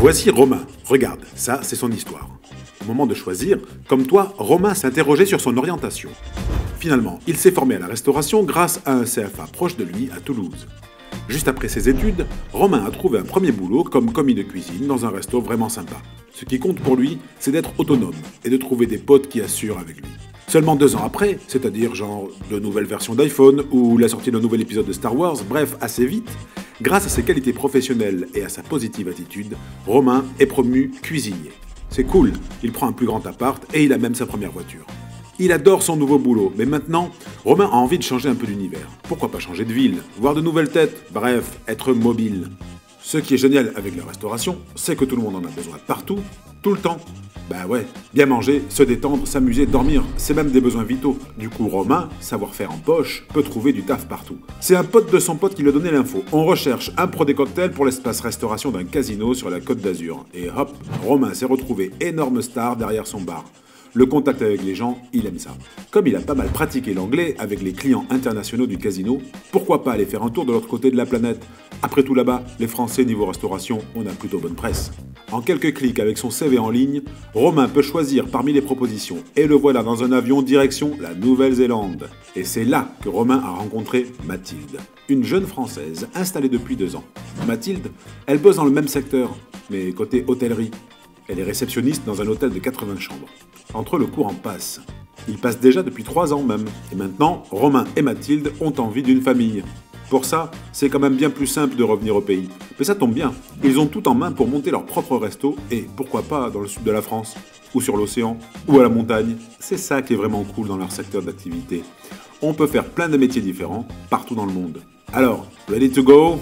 Voici Romain. Regarde, ça, c'est son histoire. Au moment de choisir, comme toi, Romain s'interrogeait sur son orientation. Finalement, il s'est formé à la restauration grâce à un CFA proche de lui à Toulouse. Juste après ses études, Romain a trouvé un premier boulot comme commis de cuisine dans un resto vraiment sympa. Ce qui compte pour lui, c'est d'être autonome et de trouver des potes qui assurent avec lui. Seulement 2 ans après, c'est-à-dire genre de nouvelles versions d'iPhone ou la sortie d'un nouvel épisode de Star Wars, bref, assez vite, grâce à ses qualités professionnelles et à sa positive attitude, Romain est promu cuisinier. C'est cool, il prend un plus grand appart et il a même sa première voiture. Il adore son nouveau boulot, mais maintenant, Romain a envie de changer un peu d'univers. Pourquoi pas changer de ville, voir de nouvelles têtes, bref, être mobile. Ce qui est génial avec la restauration, c'est que tout le monde en a besoin partout, tout le temps. Bah ouais, bien manger, se détendre, s'amuser, dormir, c'est même des besoins vitaux. Du coup, Romain, savoir-faire en poche, peut trouver du taf partout. C'est un pote de son pote qui lui a donné l'info. On recherche un pro des cocktails pour l'espace restauration d'un casino sur la Côte d'Azur. Et hop, Romain s'est retrouvé énorme star derrière son bar. Le contact avec les gens, il aime ça. Comme il a pas mal pratiqué l'anglais avec les clients internationaux du casino, pourquoi pas aller faire un tour de l'autre côté de la planète? Après tout là-bas, les Français niveau restauration, on a plutôt bonne presse. En quelques clics avec son CV en ligne, Romain peut choisir parmi les propositions et le voilà dans un avion direction la Nouvelle-Zélande. Et c'est là que Romain a rencontré Mathilde, une jeune Française installée depuis 2 ans. Mathilde, elle bosse dans le même secteur, mais côté hôtellerie. Elle est réceptionniste dans un hôtel de 80 chambres. Entre le courant passe. Il passe déjà depuis 3 ans même. Et maintenant, Romain et Mathilde ont envie d'une famille. Pour ça, c'est quand même bien plus simple de revenir au pays. Mais ça tombe bien, ils ont tout en main pour monter leur propre resto et pourquoi pas dans le sud de la France, ou sur l'océan, ou à la montagne. C'est ça qui est vraiment cool dans leur secteur d'activité. On peut faire plein de métiers différents partout dans le monde. Alors, ready to go?